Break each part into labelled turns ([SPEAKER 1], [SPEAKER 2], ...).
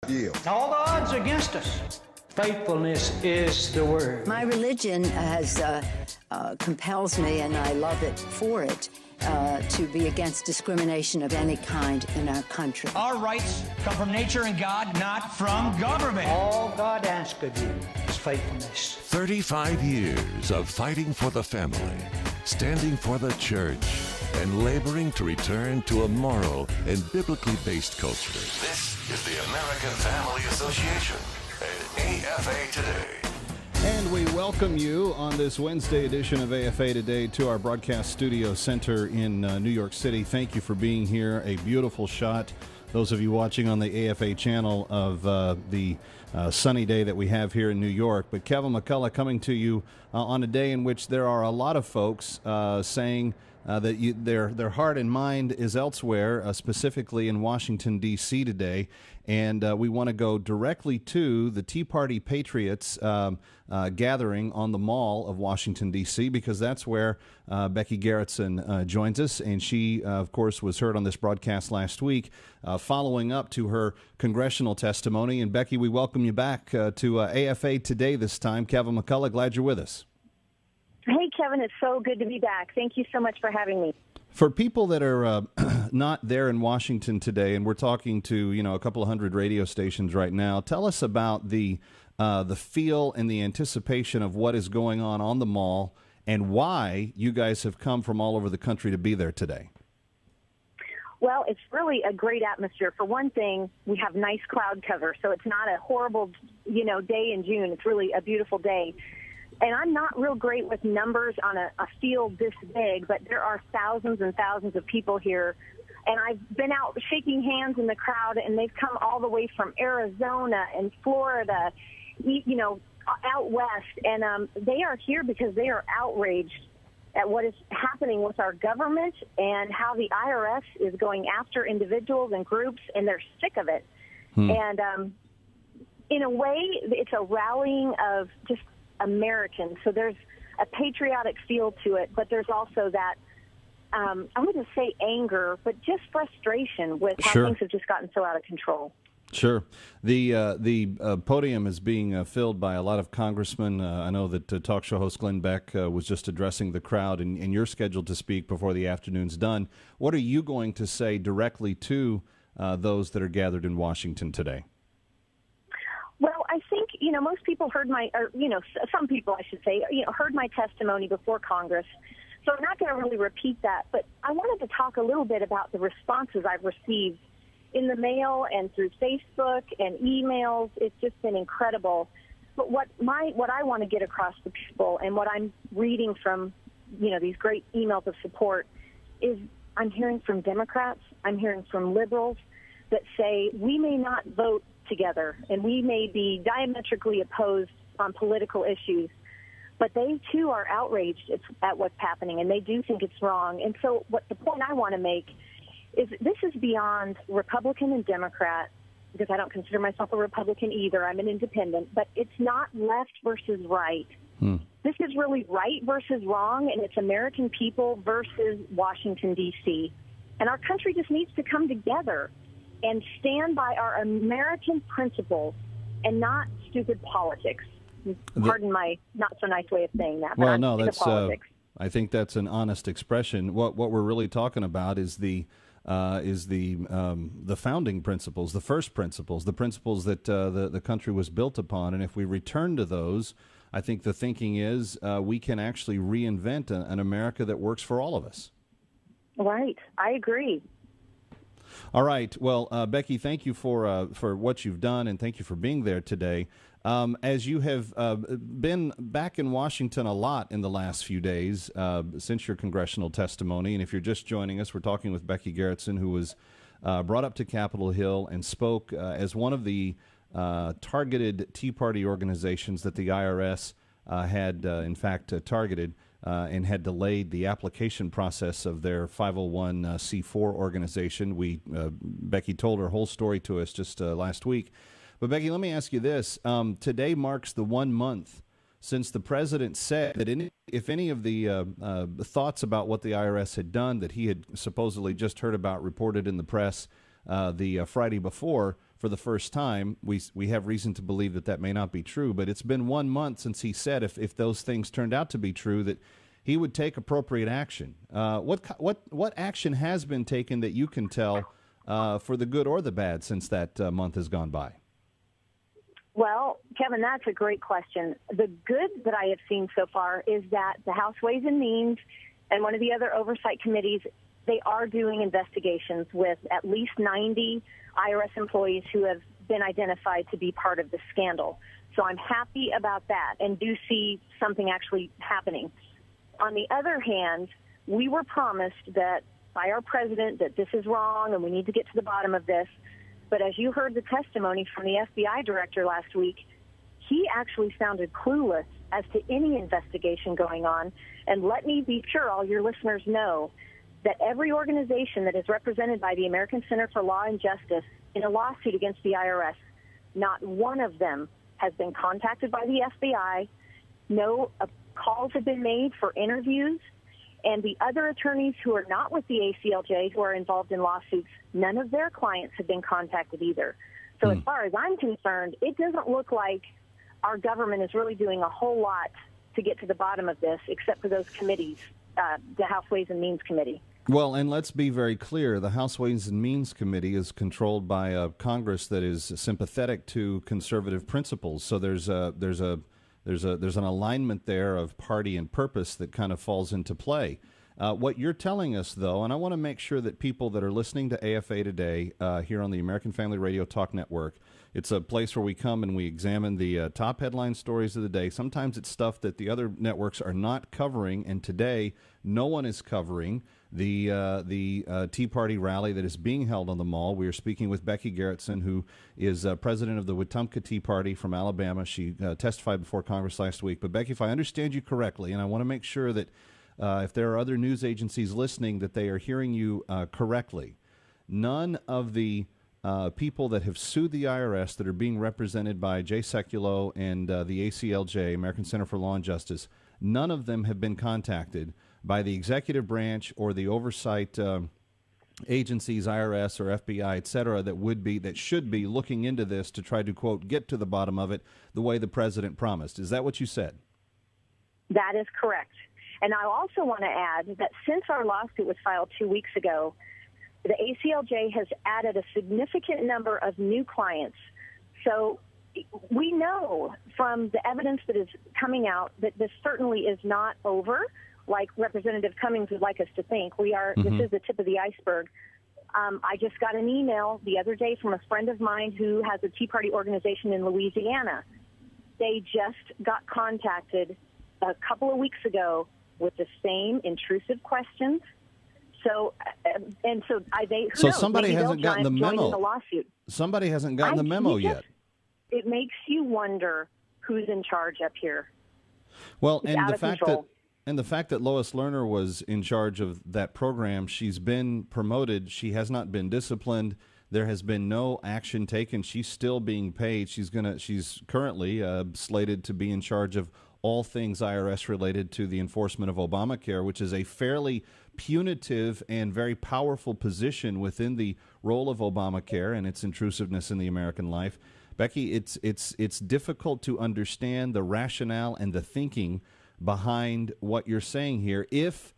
[SPEAKER 1] Yield.
[SPEAKER 2] All the odds against us. Faithfulness is the word.
[SPEAKER 3] My religion compels me, and I love it for it, to be against discrimination of any kind in our country.
[SPEAKER 4] Our rights come from nature and God, not from government.
[SPEAKER 2] All God asks of you is faithfulness.
[SPEAKER 5] 35 years of fighting for the family, standing for the church, and laboring to return to a moral and biblically based culture. This is the American Family Association and AFA Today.
[SPEAKER 6] And we welcome you on this Wednesday edition of AFA Today to our broadcast studio center in New York City. Thank you for being here. A beautiful shot, those of you watching on the AFA channel, of the sunny day that we have here in New York. But Kevin McCullough coming to you on a day in which there are a lot of folks saying that their heart and mind is elsewhere, specifically in Washington, D.C. today. And we want to go directly to the Tea Party Patriots gathering on the Mall of Washington, D.C., because that's where Becky Garrison joins us. And she, of course, was heard on this broadcast last week, following up to her congressional testimony. And, Becky, we welcome you back to AFA Today this time. Kevin McCullough, glad you're with us.
[SPEAKER 7] Hey, Kevin, it's so good to be back. Thank you so much for having me.
[SPEAKER 6] For people that are not there in Washington today, and we're talking to a couple of hundred radio stations right now, tell us about the feel and the anticipation of what is going on the Mall and why you guys have come from all over the country to be there today.
[SPEAKER 7] Well, it's really a great atmosphere. For one thing, we have nice cloud cover, so it's not a horrible, day in June. It's really a beautiful day. And I'm not real great with numbers on a field this big, but there are thousands and thousands of people here. And I've been out shaking hands in the crowd, and they've come all the way from Arizona and Florida, out west. And they are here because they are outraged at what is happening with our government and how the IRS is going after individuals and groups, and they're sick of it. And in a way, it's a rallying of just Americans. So there's a patriotic feel to it, but there's also that, I wouldn't say anger, but just frustration with how things have just gotten so out of control.
[SPEAKER 6] Sure. The podium is being filled by a lot of congressmen. I know that talk show host Glenn Beck was just addressing the crowd, and you're scheduled to speak before the afternoon's done. What are you going to say directly to those that are gathered in Washington today?
[SPEAKER 7] Well, I think, most people heard some people, I should say, heard my testimony before Congress. So I'm not going to really repeat that. But I wanted to talk a little bit about the responses I've received in the mail and through Facebook and emails. It's just been incredible. But what I want to get across to people, and what I'm reading from, these great emails of support, is I'm hearing from Democrats, I'm hearing from liberals that say we may not vote together, and we may be diametrically opposed on political issues, but they too are outraged at what's happening, and they do think it's wrong. And so the point I want to make is this is beyond Republican and Democrat, because I don't consider myself a Republican either. I'm an independent, but it's not left versus right. This is really right versus wrong, and it's American people versus Washington, D.C. And our country just needs to come together and stand by our American principles and not stupid politics. Pardon my not so nice way of saying that.
[SPEAKER 6] Well, no, that's. I think that's an honest expression. What we're really talking about is the founding principles, the first principles, the principles that the country was built upon. And if we return to those, I think the thinking is we can actually reinvent an America that works for all of us. Right.
[SPEAKER 7] I agree.
[SPEAKER 6] All right. Well, Becky, thank you for what you've done, and thank you for being there today. As you have been back in Washington a lot in the last few days since your congressional testimony, and if you're just joining us, we're talking with Becky Garrison, who was brought up to Capitol Hill and spoke as one of the targeted Tea Party organizations that the IRS had, in fact, targeted. And had delayed the application process of their 501c4 organization. Becky told her whole story to us just last week. But, Becky, let me ask you this. Today marks the 1 month since the president said that if any of the thoughts about what the IRS had done that he had supposedly just heard about reported in the press the Friday before, for the first time. We have reason to believe that may not be true, but it's been 1 month since he said if those things turned out to be true, that he would take appropriate action. What action has been taken that you can tell for the good or the bad since that month has gone by?
[SPEAKER 7] Well, Kevin, that's a great question. The good that I have seen so far is that the House Ways and Means and one of the other oversight committees, they are doing investigations with at least 90 IRS employees who have been identified to be part of the scandal. So I'm happy about that and do see something actually happening. On the other hand, we were promised that by our president that this is wrong and we need to get to the bottom of this. But as you heard the testimony from the FBI director last week, he actually sounded clueless as to any investigation going on. And let me be sure all your listeners know that every organization that is represented by the American Center for Law and Justice in a lawsuit against the IRS, not one of them has been contacted by the FBI. No calls have been made for interviews. And the other attorneys who are not with the ACLJ who are involved in lawsuits, none of their clients have been contacted either. So as far as I'm concerned, it doesn't look like our government is really doing a whole lot to get to the bottom of this, except for those committees, the House Ways and Means Committee.
[SPEAKER 6] Well, and let's be very clear, the House Ways and Means Committee is controlled by a Congress that is sympathetic to conservative principles. So there's an alignment there of party and purpose that kind of falls into play. What you're telling us, though, and I want to make sure that people that are listening to AFA today here on the American Family Radio Talk Network, it's a place where we come and we examine the top headline stories of the day. Sometimes it's stuff that the other networks are not covering, and today no one is covering the Tea Party rally that is being held on the Mall. We are speaking with Becky Garrison, who is president of the Wetumpka Tea Party from Alabama. She testified before Congress last week. But Becky, if I understand you correctly, and I want to make sure that if there are other news agencies listening, that they are hearing you correctly, none of the people that have sued the IRS that are being represented by Jay Sekulow and the ACLJ, American Center for Law and Justice, none of them have been contacted by the executive branch or the oversight agencies, IRS or FBI, et cetera, that should be looking into this to try to, quote, get to the bottom of it the way the president promised. Is that what you said?
[SPEAKER 7] That is correct. And I also want to add that since our lawsuit was filed 2 weeks ago, the ACLJ has added a significant number of new clients. So we know from the evidence that is coming out that this certainly is not over, like Representative Cummings would like us to think. This is the tip of the iceberg. I just got an email the other day from a friend of mine who has a Tea Party organization in Louisiana. They just got contacted a couple of weeks ago with the same intrusive questions. So,
[SPEAKER 6] somebody hasn't gotten the memo.
[SPEAKER 7] The lawsuit.
[SPEAKER 6] Somebody hasn't gotten the memo yet.
[SPEAKER 7] It makes you wonder who's in charge up here.
[SPEAKER 6] Well,
[SPEAKER 7] it's
[SPEAKER 6] and the fact that Lois Lerner was in charge of that program, she's been promoted. She has not been disciplined. There has been no action taken. She's still being paid. She's currently slated to be in charge of all things IRS related to the enforcement of Obamacare, which is a fairly punitive and very powerful position within the role of Obamacare and its intrusiveness in the American life. Becky, it's difficult to understand the rationale and the thinking behind what you're saying here. If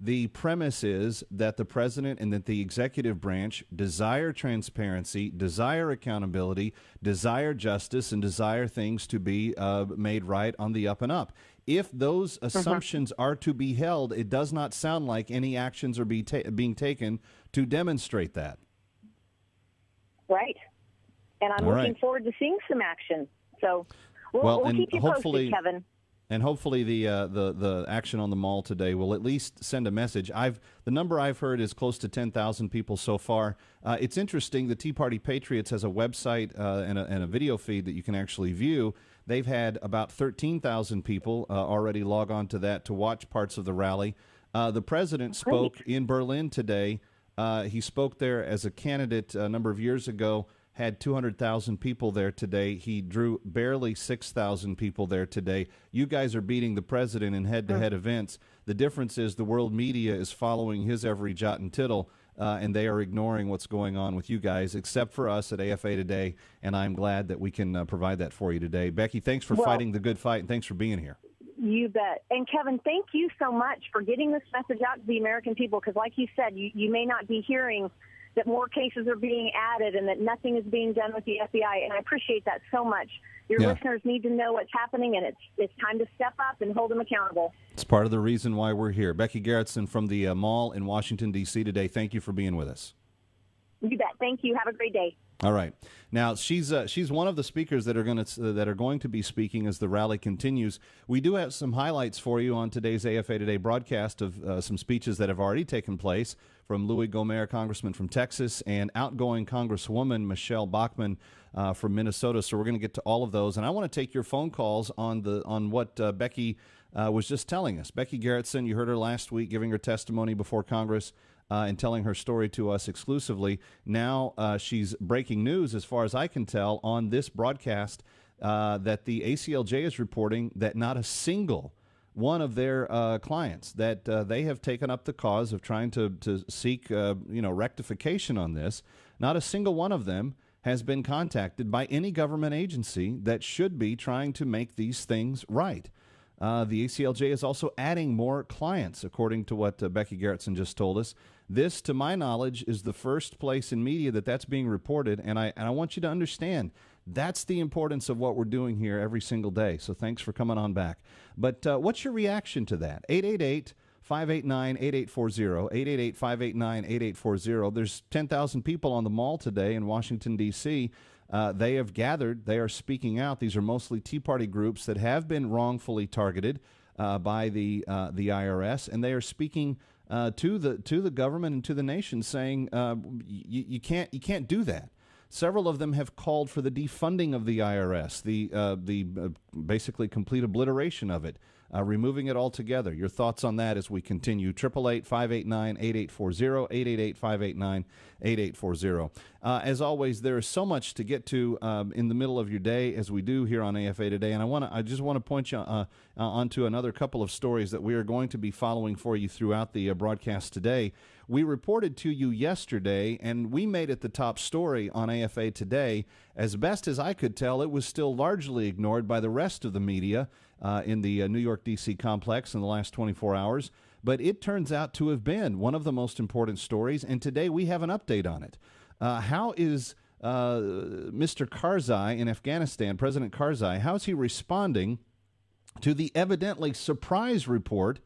[SPEAKER 6] the premise is that the president and that the executive branch desire transparency, desire accountability, desire justice, and desire things to be made right on the up and up. If those assumptions are to be held, it does not sound like any actions are being taken to demonstrate that.
[SPEAKER 7] Right. And I'm looking forward to seeing some action. So we'll keep you posted, Kevin.
[SPEAKER 6] And hopefully the action on the Mall today will at least send a message. The number I've heard is close to 10,000 people so far. It's interesting. The Tea Party Patriots has a website and a video feed that you can actually view. They've had about 13,000 people already log on to that to watch parts of the rally. The president spoke in Berlin today. He spoke there as a candidate a number of years ago. Had 200,000 people there today. He drew barely 6,000 people there today. You guys are beating the president in head-to-head events. The difference is the world media is following his every jot and tittle. and they are ignoring what's going on with you guys, except for us at AFA Today, and I'm glad that we can provide that for you today. Becky, thanks for fighting the good fight, and thanks for being here.
[SPEAKER 7] You bet. And Kevin, thank you so much for getting this message out to the American people, because like you said, you may not be hearing that more cases are being added and that nothing is being done with the FBI, and I appreciate that so much. Your listeners need to know what's happening, and it's time to step up and hold them accountable. It's
[SPEAKER 6] part of the reason why we're here. Becky Garrison from the mall in Washington, D.C. today, thank you for being with us.
[SPEAKER 7] You bet. Thank you. Have a great day.
[SPEAKER 6] All right. Now she's one of the speakers that are going to be speaking as the rally continues. We do have some highlights for you on today's AFA Today broadcast of some speeches that have already taken place from Louis Gohmert, congressman from Texas, and outgoing Congresswoman Michelle Bachmann from Minnesota. So we're going to get to all of those, and I want to take your phone calls on what Becky was just telling us. Becky Garrison, you heard her last week giving her testimony before Congress. And telling her story to us exclusively. Now she's breaking news, as far as I can tell, on this broadcast that the ACLJ is reporting that not a single one of their clients, that they have taken up the cause of trying to seek rectification on this. Not a single one of them has been contacted by any government agency that should be trying to make these things right. The ACLJ is also adding more clients, according to what Becky Garrison just told us. This, to my knowledge, is the first place in media that's being reported, and I want you to understand that's the importance of what we're doing here every single day. So thanks for coming on back. But what's your reaction to that? 888-589-8840, 888-589-8840. There's 10,000 people on the mall today in Washington, D.C., they have gathered. They are speaking out. These are mostly Tea Party groups that have been wrongfully targeted by the IRS, and they are speaking to the government and to the nation, saying you can't do that. Several of them have called for the defunding of the IRS, the basically complete obliteration of it, removing it altogether. Your thoughts on that as we continue. 888-589-8840, 888-589-8840. As always, there is so much to get to in the middle of your day, as we do here on AFA Today, and I just want to point you onto another couple of stories that we are going to be following for you throughout the broadcast today. We reported to you yesterday, and we made it the top story on AFA Today. As best as I could tell, it was still largely ignored by the rest of the media in the New York, D.C. complex in the last 24 hours. But it turns out to have been one of the most important stories, and today we have an update on it. How is Mr. Karzai in Afghanistan, President Karzai, how is he responding to the evidently surprise report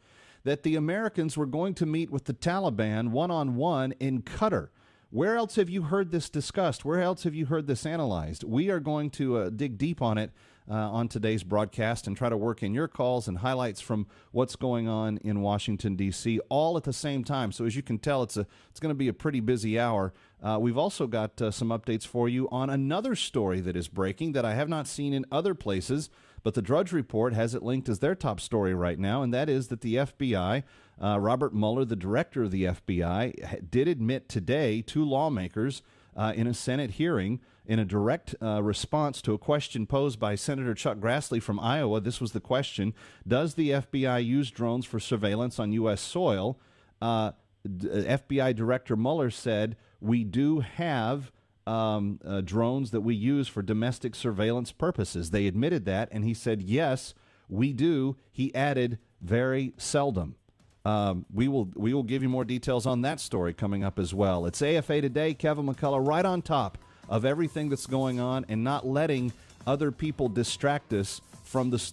[SPEAKER 6] that the Americans were going to meet with the Taliban one-on-one in Qatar? Where else have you heard this discussed? Where else have you heard this analyzed? We are going to dig deep on it on today's broadcast and try to work in your calls and highlights from what's going on in Washington, D.C., all at the same time. So as you can tell, it's going to be a pretty busy hour. We've also got some updates for you on another story that is breaking that I have not seen in other places, but the Drudge Report has it linked as their top story right now, and that is that the FBI, Robert Mueller, the director of the FBI, did admit today to lawmakers in a Senate hearing in a direct response to a question posed by Senator Chuck Grassley from Iowa. This was the question: does the FBI use drones for surveillance on U.S. soil? FBI Director Mueller said, we do have drones that we use for domestic surveillance purposes. They admitted that, and he said, yes, we do. He added, very seldom. We will give you more details on that story coming up as well. It's AFA Today. Kevin McCullough right on top of everything that's going on and not letting other people distract us from the